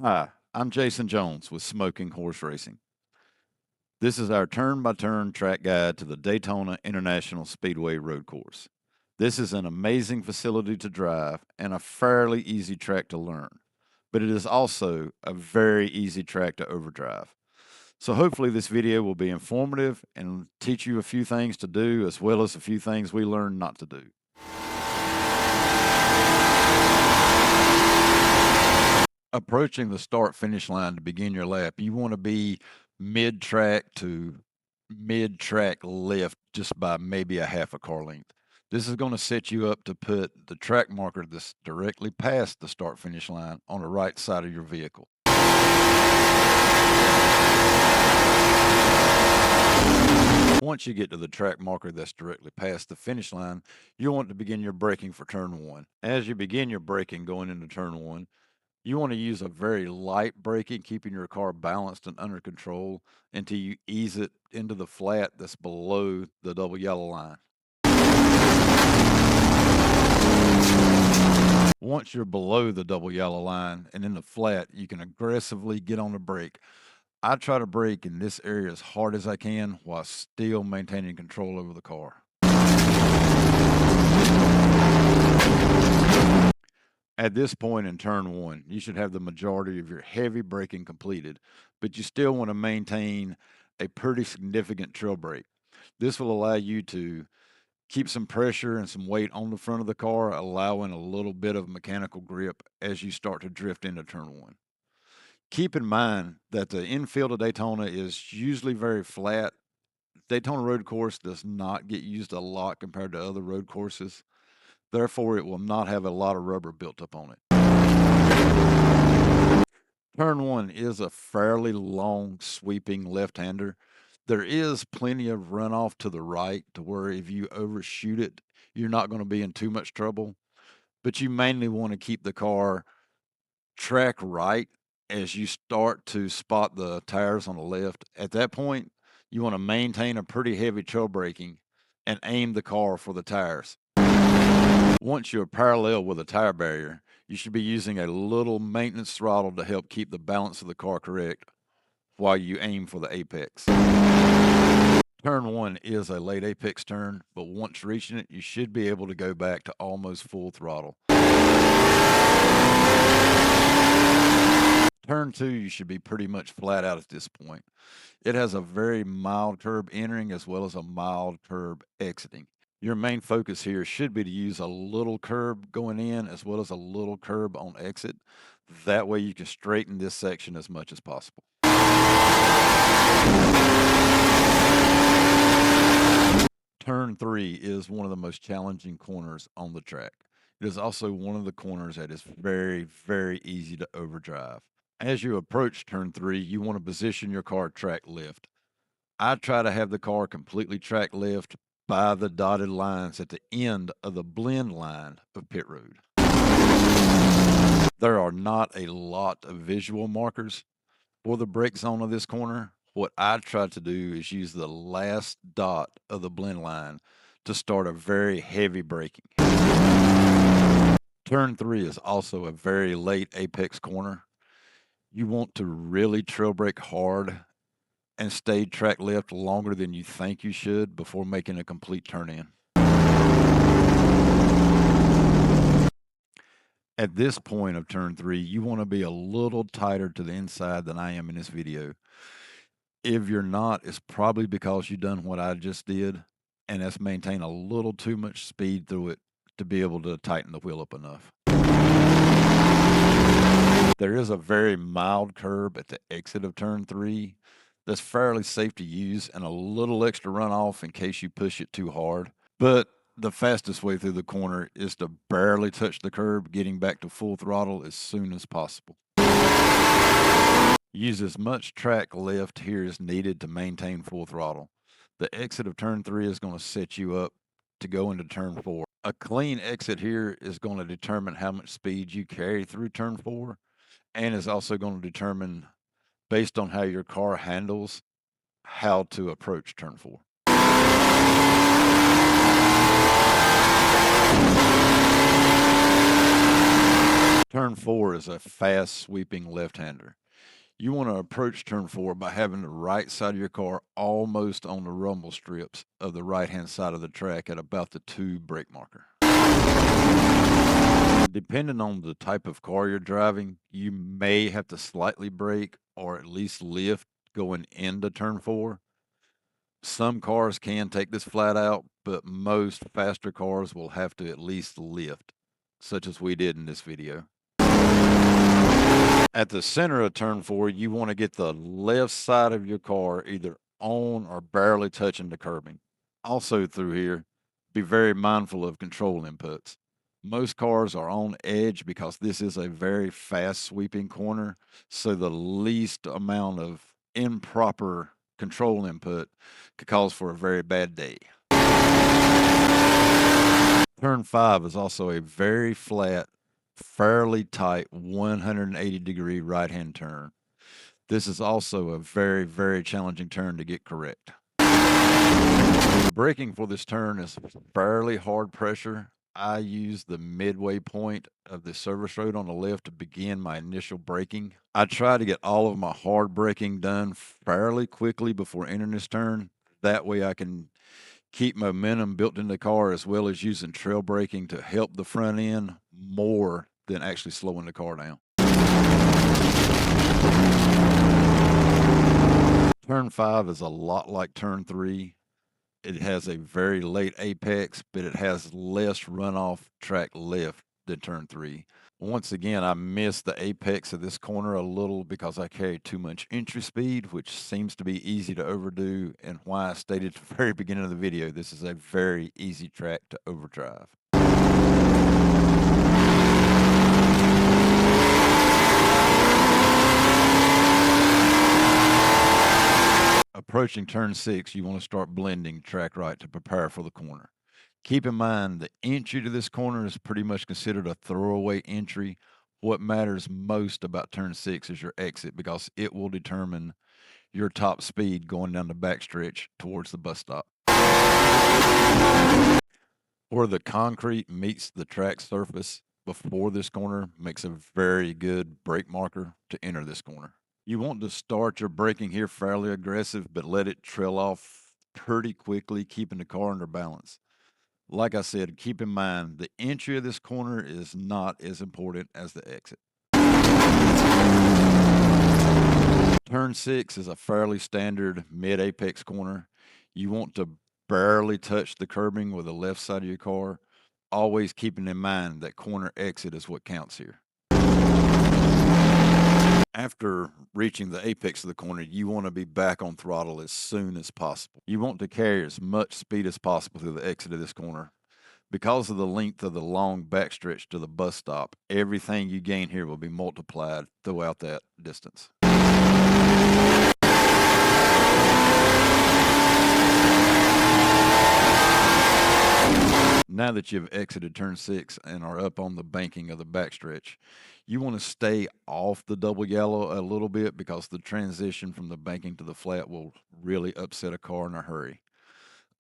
Hi, I'm Jason Jones with Smoking Horse Racing. This is our turn-by-turn track guide to the Daytona International Speedway Road Course. This is an amazing facility to drive and a fairly easy track to learn, but it is also a very easy track to overdrive. So hopefully this video will be informative and teach you a few things to do as well as a few things we learned not to do. Approaching the start finish line to begin your lap, you want to be mid track to mid track left just by maybe a half a car length. This is going to set you up to put the track marker that's directly past the start finish line on the right side of your vehicle. Once you get to the track marker that's directly past the finish line, you'll want to begin your braking for turn one. As you begin your braking going into turn one, you want to use a very light braking, keeping your car balanced and under control until you ease it into the flat that's below the double yellow line. Once you're below the double yellow line and in the flat, you can aggressively get on the brake. I try to brake in this area as hard as I can while still maintaining control over the car. At this point in turn one, you should have the majority of your heavy braking completed, but you still want to maintain a pretty significant trail brake. This will allow you to keep some pressure and some weight on the front of the car, allowing a little bit of mechanical grip as you start to drift into turn one. Keep in mind that the infield of Daytona is usually very flat. Daytona Road Course does not get used a lot compared to other road courses. Therefore, it will not have a lot of rubber built up on it. Turn one is a fairly long, sweeping left-hander. There is plenty of runoff to the right to where if you overshoot it, you're not going to be in too much trouble. But you mainly want to keep the car track right as you start to spot the tires on the left. At that point, you want to maintain a pretty heavy trail braking and aim the car for the tires. Once you're parallel with a tire barrier, you should be using a little maintenance throttle to help keep the balance of the car correct while you aim for the apex. Turn one is a late apex turn, but once reaching it, you should be able to go back to almost full throttle. Turn two, you should be pretty much flat out at this point. It has a very mild curb entering as well as a mild curb exiting. Your main focus here should be to use a little curb going in as well as a little curb on exit. That way you can straighten this section as much as possible. Turn three is one of the most challenging corners on the track. It is also one of the corners that is very, very easy to overdrive. As you approach turn three, you want to position your car track left. I try to have the car completely track left by the dotted lines at the end of the blend line of pit road. There are not a lot of visual markers for the brake zone of this corner. What I try to do is use the last dot of the blend line to start a very heavy braking. Turn three is also a very late apex corner. You want to really trail brake hard and stay track left longer than you think you should before making a complete turn in. At this point of turn three, you want to be a little tighter to the inside than I am in this video. If you're not, it's probably because you've done what I just did, and that's maintain a little too much speed through it to be able to tighten the wheel up enough. There is a very mild curb at the exit of turn three that's fairly safe to use and a little extra runoff in case you push it too hard. But the fastest way through the corner is to barely touch the curb, getting back to full throttle as soon as possible. Use as much track left here as needed to maintain full throttle. The exit of turn three is going to set you up to go into turn four. A clean exit here is going to determine how much speed you carry through turn four, and is also going to determine, based on how your car handles, how to approach turn four. Turn 4 is a fast sweeping left-hander. You want to approach turn 4 by having the right side of your car almost on the rumble strips of the right-hand side of the track at about the 2 brake marker. Depending on the type of car you're driving, you may have to slightly brake or at least lift going into turn 4. Some cars can take this flat out, but most faster cars will have to at least lift, such as we did in this video. At the center of turn 4, you want to get the left side of your car either on or barely touching the curbing. Also through here, be very mindful of control inputs. Most cars are on edge because this is a very fast sweeping corner, so the least amount of improper control input could cause for a very bad day. Turn 5 is also a very flat, fairly tight 180-degree right-hand turn. This is also a very, very challenging turn to get correct. Braking for this turn is fairly hard pressure. I use the midway point of the service road on the left to begin my initial braking. I try to get all of my hard braking done fairly quickly before entering this turn. That way I can keep momentum built in the car, as well as using trail braking to help the front end more than actually slowing the car down. Turn 5 is a lot like turn 3. It has a very late apex, but it has less runoff track left than turn 3. Once again, I missed the apex of this corner a little because I carry too much entry speed, which seems to be easy to overdo, and why I stated at the very beginning of the video, this is a very easy track to overdrive. Approaching turn 6, you want to start blending track right to prepare for the corner. Keep in mind the entry to this corner is pretty much considered a throwaway entry. What matters most about turn 6 is your exit, because it will determine your top speed going down the backstretch towards the bus stop. Where the concrete meets the track surface before this corner makes a very good brake marker to enter this corner. You want to start your braking here fairly aggressive, but let it trail off pretty quickly, keeping the car under balance. Like I said, keep in mind the entry of this corner is not as important as the exit. Turn 6 is a fairly standard mid-apex corner. You want to barely touch the curbing with the left side of your car, always keeping in mind that corner exit is what counts here. After reaching the apex of the corner, you want to be back on throttle as soon as possible. You want to carry as much speed as possible through the exit of this corner. Because of the length of the long backstretch to the bus stop, everything you gain here will be multiplied throughout that distance. Now that you've exited turn 6 and are up on the banking of the backstretch, you want to stay off the double yellow a little bit, because the transition from the banking to the flat will really upset a car in a hurry.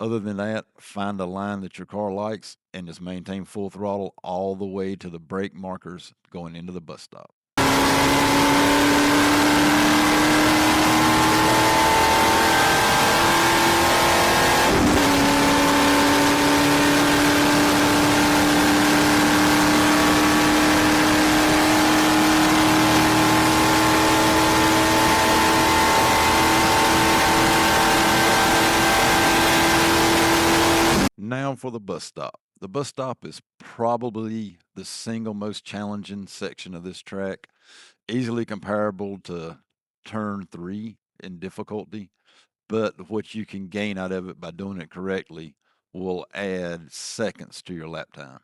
Other than that, find a line that your car likes and just maintain full throttle all the way to the brake markers going into the bus stop. Now for the bus stop. The bus stop is probably the single most challenging section of this track, easily comparable to turn 3 in difficulty, but what you can gain out of it by doing it correctly will add seconds to your lap time.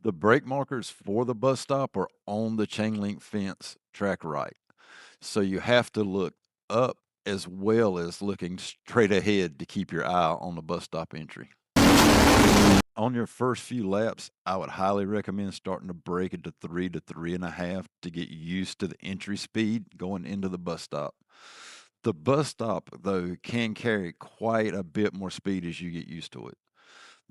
The brake markers for the bus stop are on the chain link fence track right, so you have to look up as well as looking straight ahead to keep your eye on the bus stop entry. On your first few laps, I would highly recommend starting to brake at the 3 to 3.5 to get used to the entry speed going into the bus stop. The bus stop, though, can carry quite a bit more speed as you get used to it.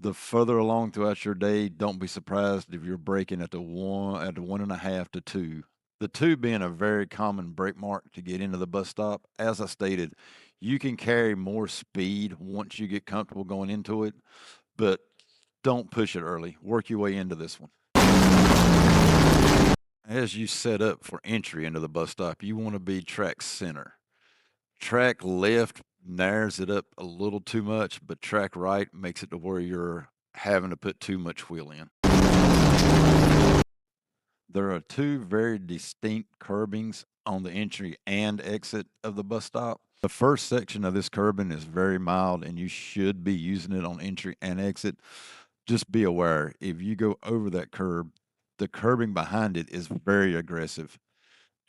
The further along throughout your day, don't be surprised if you're braking at the 1.5 to 2. The 2 being a very common brake mark to get into the bus stop. As I stated, you can carry more speed once you get comfortable going into it, but don't push it early. Work your way into this one. As you set up for entry into the bus stop, you want to be track center. Track left narrows it up a little too much, but track right makes it to where you're having to put too much wheel in. There are two very distinct curbings on the entry and exit of the bus stop. The first section of this curbing is very mild, and you should be using it on entry and exit. Just be aware, if you go over that curb, the curbing behind it is very aggressive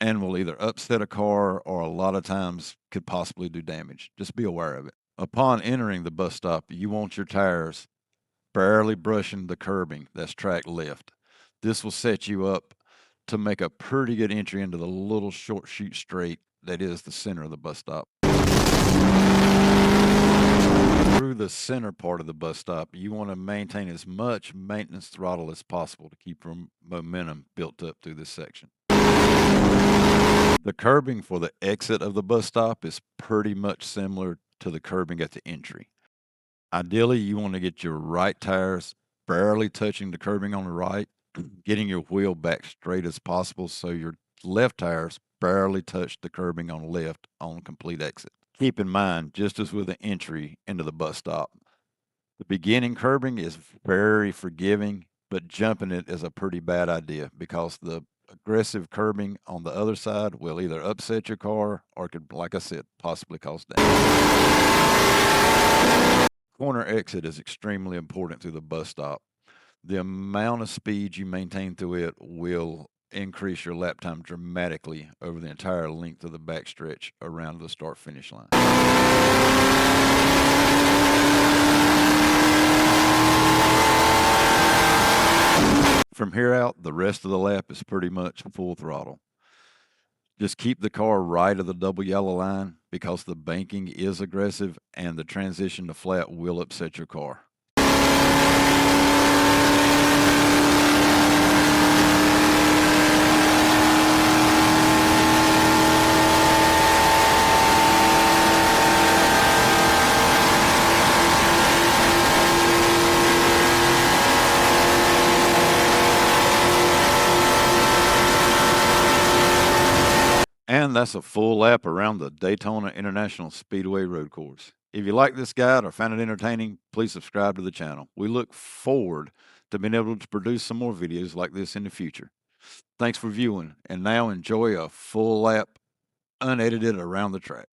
and will either upset a car or a lot of times could possibly do damage. Just be aware of it. Upon entering the bus stop, you want your tires barely brushing the curbing that's track left. This will set you up to make a pretty good entry into the little short shoot straight that is the center of the bus stop. Through the center part of the bus stop, you want to maintain as much maintenance throttle as possible to keep momentum built up through this section. The curbing for the exit of the bus stop is pretty much similar to the curbing at the entry. Ideally, you want to get your right tires barely touching the curbing on the right, getting your wheel back straight as possible so your left tires barely touch the curbing on the left on complete exit. Keep in mind, just as with the entry into the bus stop, the beginning curbing is very forgiving, but jumping it is a pretty bad idea because the aggressive curbing on the other side will either upset your car or could, like I said, possibly cause damage. Corner exit is extremely important through the bus stop. The amount of speed you maintain through it will increase your lap time dramatically over the entire length of the backstretch around the start-finish line. From here out, the rest of the lap is pretty much full throttle. Just keep the car right of the double yellow line because the banking is aggressive and the transition to flat will upset your car. And that's a full lap around the Daytona International Speedway Road Course. If you like this guide or found it entertaining, please subscribe to the channel. We look forward to being able to produce some more videos like this in the future. Thanks for viewing, and now enjoy a full lap unedited around the track.